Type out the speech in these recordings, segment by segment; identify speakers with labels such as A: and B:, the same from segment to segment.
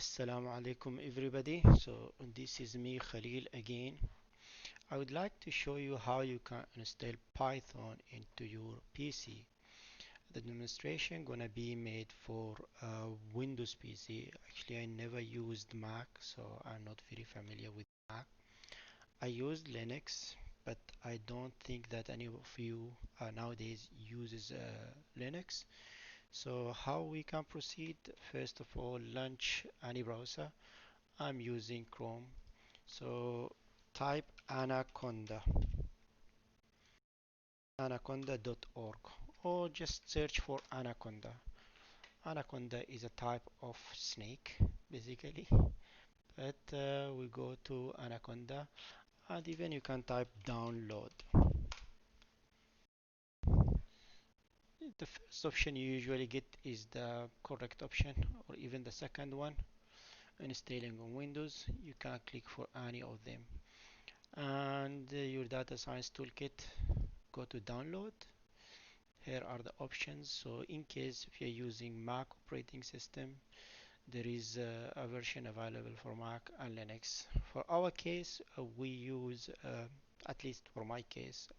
A: Assalamu alaikum everybody. So this is me Khalil again. I would like to show you how you can install Python into your PC. The demonstration gonna be made for Windows PC. Actually, I never used Mac, so I'm not very familiar with Mac. I used Linux, but I don't think that any of you nowadays uses Linux. So how we can proceed? First of all, launch any browser. I'm using Chrome. So type anaconda.org, or just search for anaconda. Anaconda is a type of snake, basically. But we go to anaconda, and even you can type download. The first option you usually get is the correct option, or even the second one. Installing on Windows, you can click for any of them. And your data science toolkit, go to download. Here are the options. So in case if you're using Mac operating system, there is a version available for Mac and Linux. For our case, we use, at least for my case,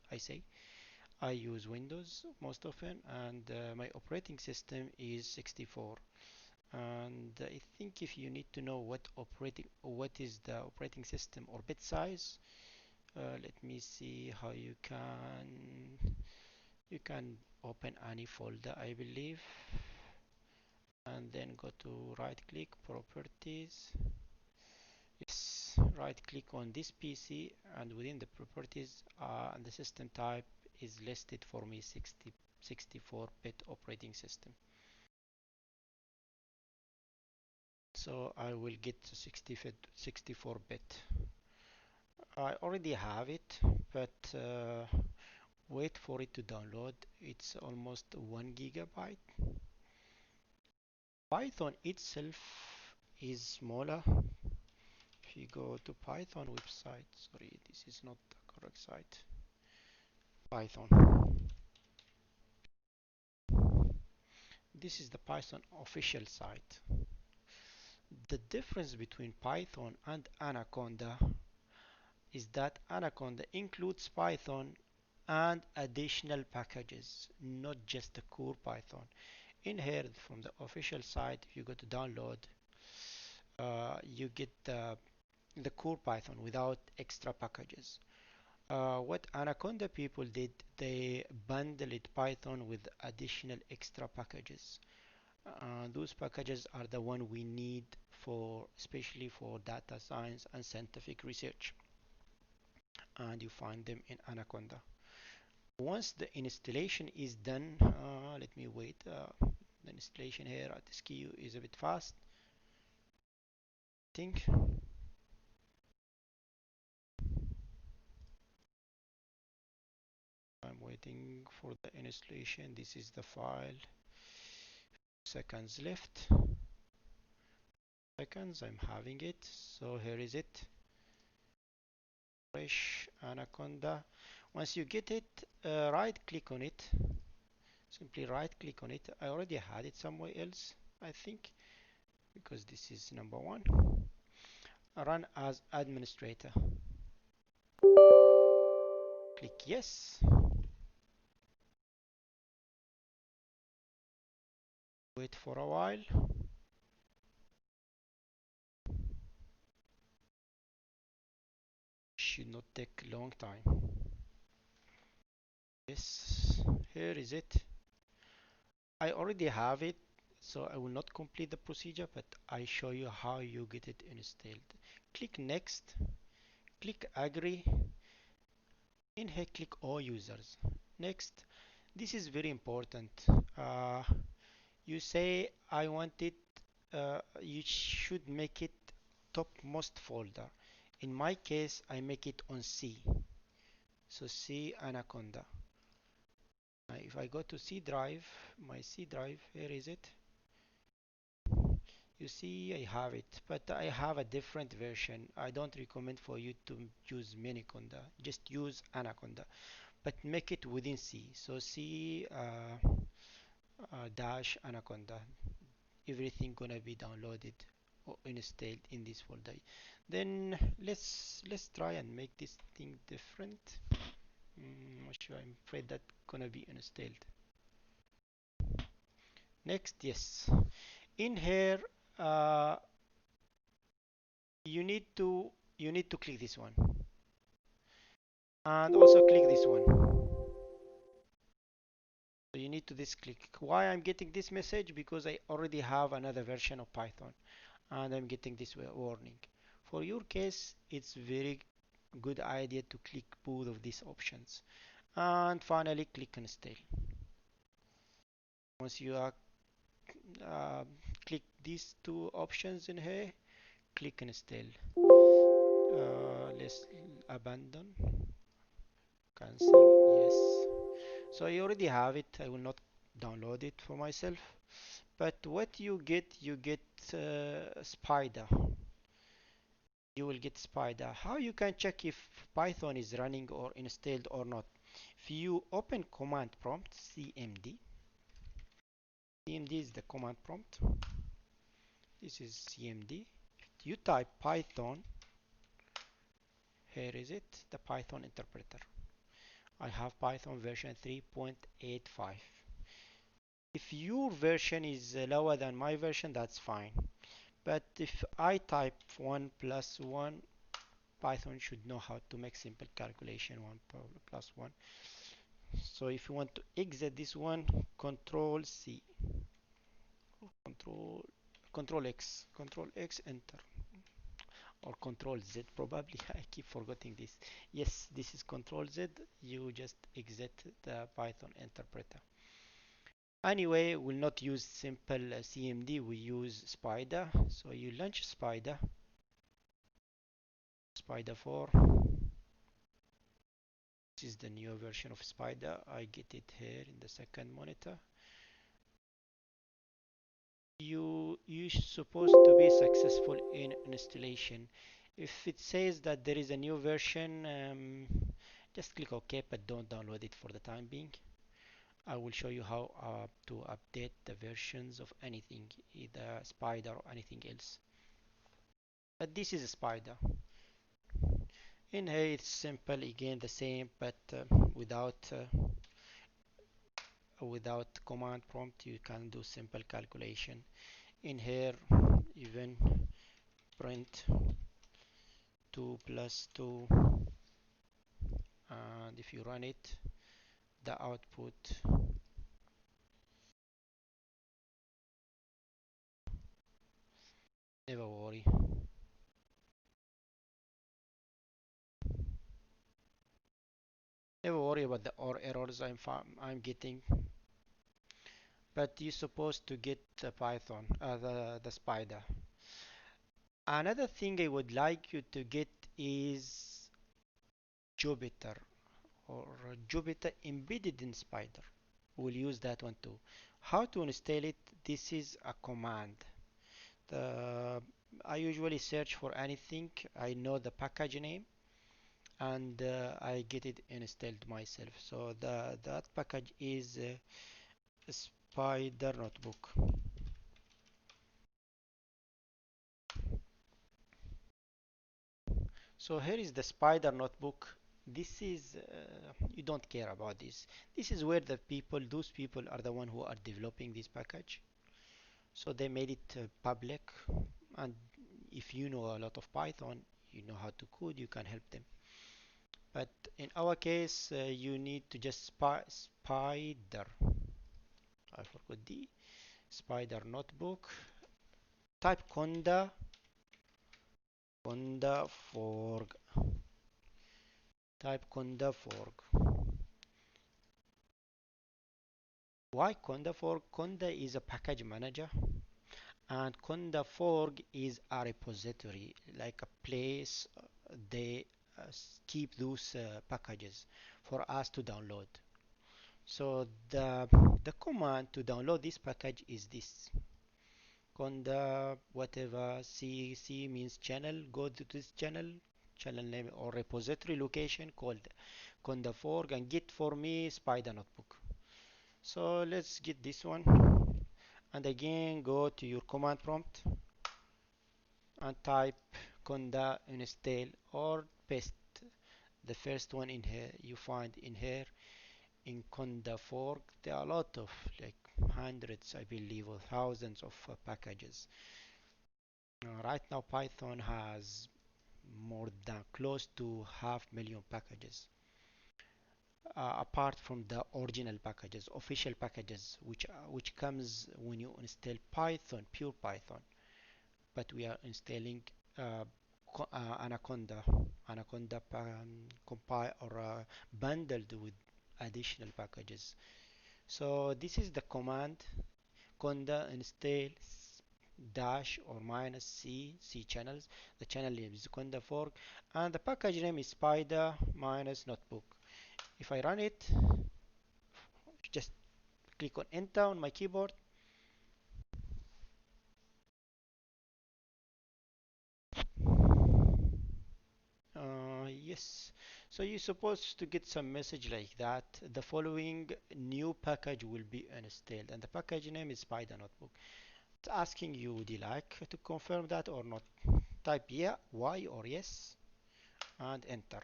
A: I use Windows most often, and my operating system is 64. And I think if you need to know what is the operating system or bit size, let me see how you can open any folder, I believe, and then go to right click properties. Yes, right click on this PC, and within the properties and the system type is listed for me 64-bit operating system. So I will get 64-bit. I already have it, but wait for it to download. It's almost 1 gigabyte. Python itself is smaller. If you go to Python website, sorry, this is not the correct site. Python. This is the Python official site. The difference between Python and Anaconda is that Anaconda includes Python and additional packages, not just the core Python. In here, from the official site, if you go to download, you get the core Python without extra packages. What Anaconda people did, they bundled Python with additional extra packages. Those packages are the one we need for, especially for data science and scientific research, and you find them in Anaconda. Once the installation is done, let me wait. The installation here at this queue is a bit fast. I think I'm waiting for the installation. This is the file. Seconds left. Seconds. I'm having it. So here is it. Fresh Anaconda. Once you get it, right click on it. Simply right click on it. I already had it somewhere else, I think, because this is number one. Run as administrator. Click yes. Wait for a while. Should not take a long time. Yes, here is it. I already have it, so I will not complete the procedure, but I show you how you get it installed. Click next, click agree. In here, click all users. Next, this is very important. Uh, you say I want it, you should make it topmost folder. In my case, I make it on C. So C Anaconda. If I go to C drive, my C drive, here is it. You see, I have it, but I have a different version. I don't recommend for you to use Miniconda. Just use Anaconda, but make it within C. So C dash Anaconda. Everything gonna be downloaded installed in this folder. Then let's try and make this thing different. Not sure, I'm afraid that gonna be installed. Next, yes, in here uh, you need to click this one and also click this one. So you need to this click. Why I'm getting this message? Because I already have another version of Python and I'm getting this warning. For your case, it's very good idea to click both of these options and finally click install. Once you are uh, click these two options in here, click install. Let's abandon, cancel, yes. So I already have it. I will not download it for myself. But what you get Spider. You will get Spider. How you can check if Python is running or installed or not? If you open command prompt, cmd, cmd is the command prompt. This is cmd. You type Python. Here is it, the Python interpreter. I have Python version 3.85. If your version is lower than my version, that's fine. But if I type 1 plus 1, Python should know how to make simple calculation. 1 plus 1. So if you want to exit this one, Control C, Control Control X, enter, or Control Z probably. I keep forgetting this. Yes, this is Control Z. You just exit the Python interpreter. Anyway, we'll not use simple CMD. We use Spider. So you launch Spider, Spider 4. This is the new version of Spider. I get it here in the second monitor. You supposed to be successful in installation. If it says that there is a new version, just click OK, but don't download it for the time being. I will show you how to update the versions of anything, either Spider or anything else. But this is a Spider. In here it's simple, again the same, but without command prompt you can do simple calculation. In here even print 2 plus 2, and if you run it, the output, never worry, never worry about the or errors I'm getting. But you're supposed to get the Python, the Spider. Another thing I would like you to get is Jupyter, or Jupyter embedded in Spider. We'll use that one too. How to install it? This is a command. I usually search for anything. I know the package name and I get it installed myself. So that package is Spider Notebook. So here is the Spider Notebook. This is you don't care about this. This is where those people are the one who are developing this package. So they made it public, and if you know a lot of Python, you know how to code, you can help them. But in our case, you need to just Spider. I forgot the Spider Notebook. Type conda forg. Type conda forg. Why conda forg? Conda is a package manager, and conda forg is a repository, like a place they keep those packages for us to download. So the command to download this package is this conda whatever. C means channel. Go to this channel name or repository location called conda forg, and get for me Spider Notebook. So let's get this one, and again go to your command prompt and type conda install or paste the first one in here you find in here in conda fork. There are a lot of like hundreds I believe or thousands of packages. Right now Python has more than close to half million packages, apart from the original packages, official packages, which comes when you install Python, pure Python. But we are installing uh, Anaconda, compile or bundled with additional packages. So this is the command conda install dash or minus c channels. The channel name is conda fork and the package name is spider minus notebook. If I run it, just click on enter on my keyboard. Yes, so you're supposed to get some message like that. The following new package will be installed, and the package name is Spider Notebook. It's asking you, would you like to confirm that or not? Type yeah, Y or yes, and enter.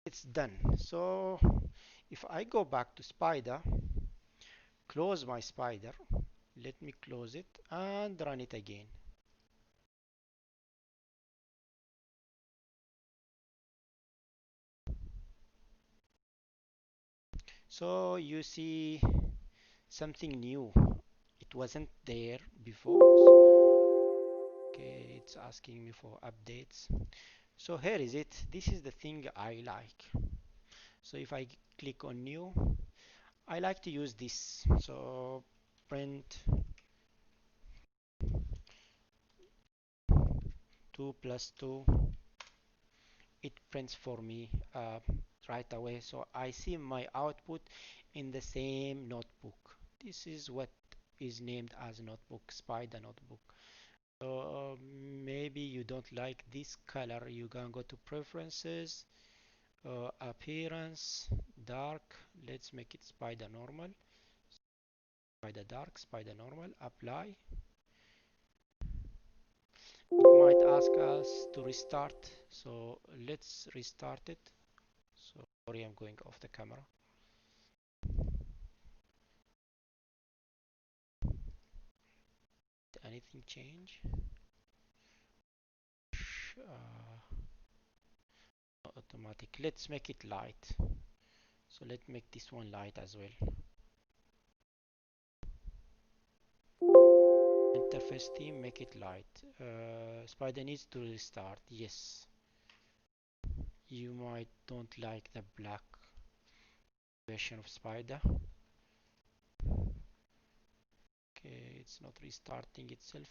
A: It's done. So if I go back to Spider, close my Spider, let me close it and run it again. So you see something new. It wasn't there before. Okay, it's asking me for updates. So here is it. This is the thing I like. So if I click on new, I like to use this. So print 2 plus 2. It prints for me right away. So I see my output in the same notebook. This is what is named as notebook, Spider notebook. So maybe you don't like this color. You can go to preferences, appearance, dark. Let's make it spider normal, spider dark, spider normal. Apply. It might ask us to restart, so let's restart it. So sorry, I'm going off the camera. Did anything change? Automatic. Let's make it light. So let's make this one light as well. Interface theme, make it light. Spider needs to restart. Yes. You might don't like the black version of Spider. Okay, it's not restarting itself.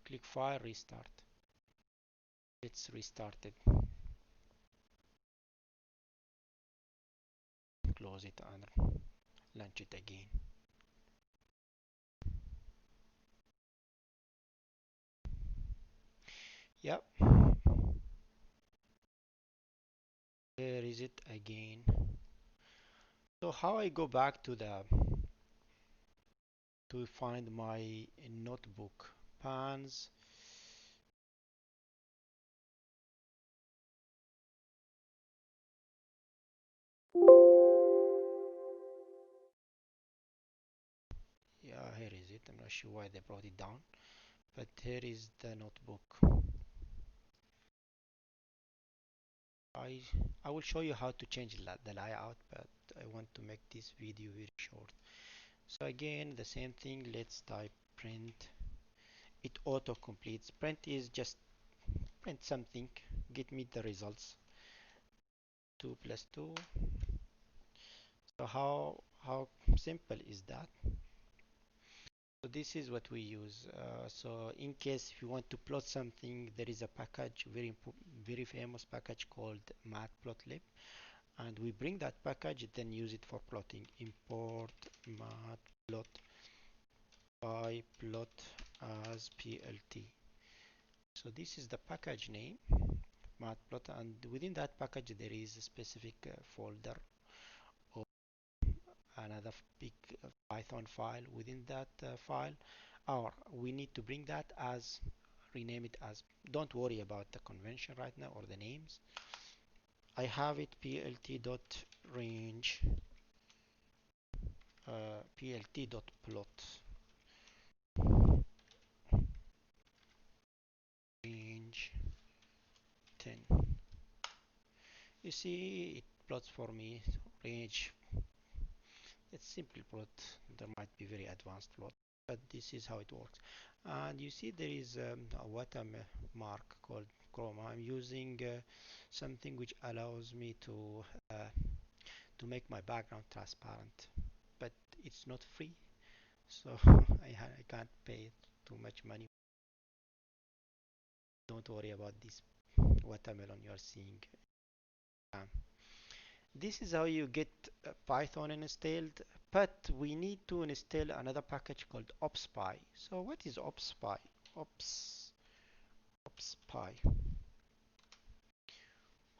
A: Click File, Restart. Let's restart it. Close it and launch it again. Yep, here is it again. So how I go back to the to find my notebook pans. Yeah, here is it. I'm not sure why they brought it down, but here is the notebook. I I will show you how to change the layout, but I want to make this video very short. So again, the same thing. Let's type print. It auto completes. Print is just print something, get me the results. 2 plus 2. So how simple is that? So this is what we use. So in case if you want to plot something, there is a package, very famous package called matplotlib, and we bring that package, then use it for plotting. Import matplotlib plot as plt. So this is the package name, matplot, and within that package there is a specific folder or another big Python file. Within that file, or we need to bring that as, rename it as, don't worry about the convention right now or the names. I have it plt dot range, plt dot plot range 10. You see it plots for me range. It's simple plot. There might be very advanced plot, but this is how it works. And you see there is a watermark called chroma. I'm using something which allows me to make my background transparent, but it's not free, so I can't pay too much money. Don't worry about this watermelon you are seeing. Um, this is how you get Python installed, but we need to install another package called OpSpy. So what is OpSpy? OpSpy.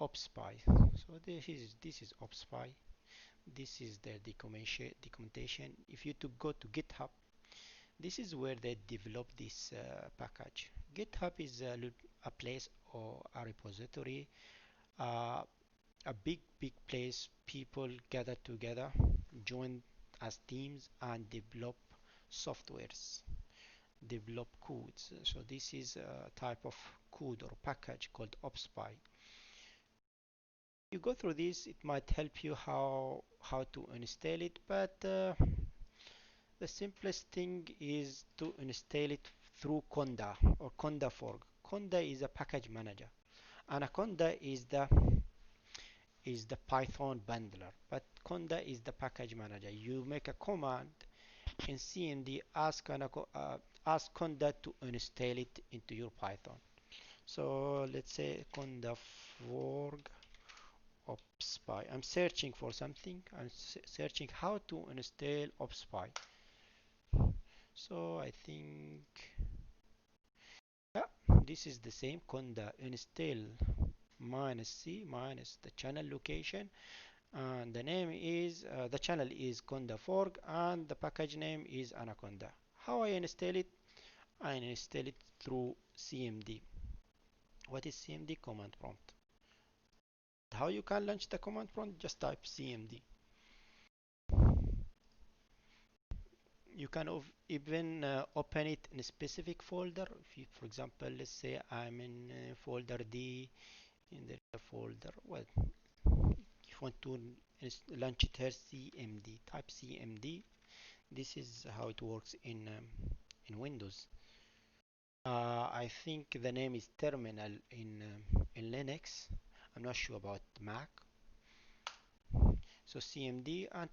A: OpSpy. So this is OpSpy. This is the documentation. If you to go to GitHub, this is where they develop this package. GitHub is a place or a repository, uh, a big place. People gather together, join as teams, and develop softwares, develop codes. So this is a type of code or package called OpSpy. You go through this, it might help you how to install it, but the simplest thing is to install it through Conda or Conda Fork. Conda is a package manager. Anaconda is the Python bundler, but Conda is the package manager. You make a command in CMD, ask Conda to install it into your Python. So let's say Conda Fork OpSpy. I'm searching for something. I'm searching how to install OpSpy. So I think, yeah, this is the same conda install minus c minus the channel location, and the name is the channel is conda fork and the package name is anaconda. How I install it? I install it through cmd. What is cmd? Command prompt. How you can launch the command prompt? Just type cmd. You can even open it in a specific folder. If you, for example, let's say I'm in folder D, in the folder, well, if you want to launch it here, cmd, type cmd. This is how it works in Windows. I think the name is terminal in Linux. I'm not sure about Mac. So cmd, and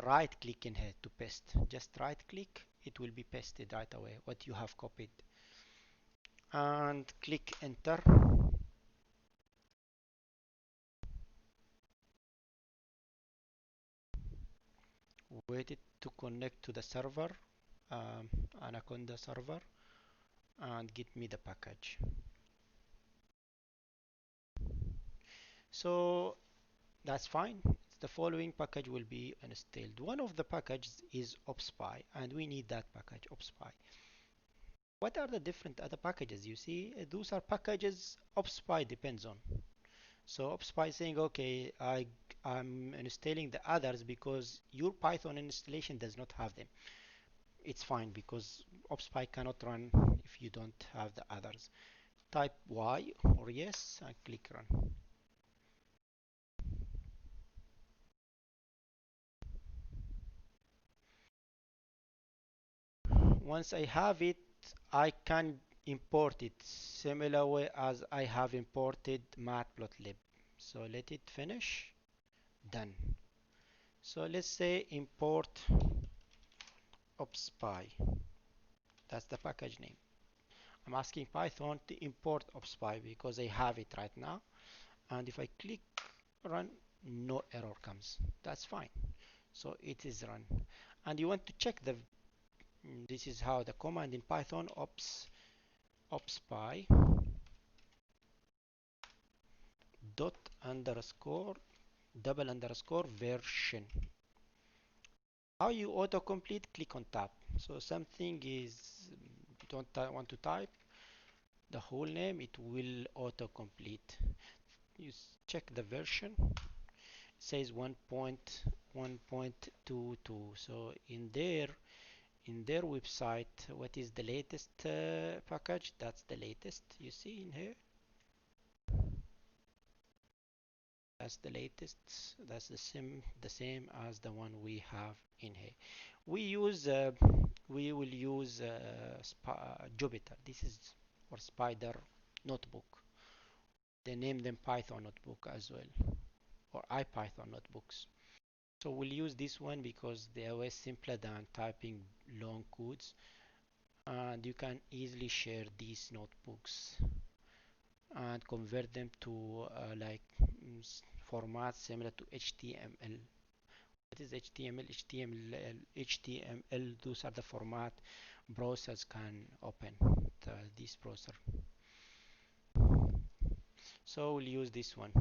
A: right click in here to paste. Just right click, it will be pasted right away what you have copied, and click enter. Wait it to connect to the server, anaconda server, and get me the package. So that's fine. The following package will be installed. One of the packages is OpSpy, and we need that package OpSpy. What are the different other packages? You see, those are packages OpSpy depends on. So OpSpy is saying, okay, I'm installing the others because your Python installation does not have them. It's fine because OpSpy cannot run if you don't have the others. Type Y or yes and click run. Once I have it, I can import it similar way as I have imported matplotlib. So let it finish. Done. So let's say import OpSpy. That's the package name. I'm asking Python to import OpSpy because I have it right now. And if I click run, no error comes. That's fine. So it is run. And you want to check this is how the command in Python OpSpy dot underscore double underscore version. How you autocomplete? Click on tab. So something is don't want to type the whole name, it will autocomplete. You check the version. It says 1.1.22. So in their website, what is the latest package? That's the latest you see in here. That's the latest. That's the same as the one we have in here. We use we will use Jupyter. This is or Spider notebook. They name them Python notebook as well, or IPython notebooks. So we'll use this one because they are way simpler than typing long codes, and you can easily share these notebooks and convert them to formats similar to HTML. What is HTML? HTML, those are the format browsers can open. This browser. So we'll use this one.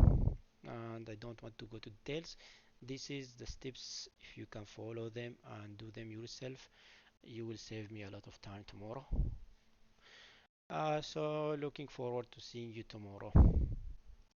A: And I don't want to go to details. This is the steps. If you can follow them and do them yourself, you will save me a lot of time tomorrow. So looking forward to seeing you tomorrow.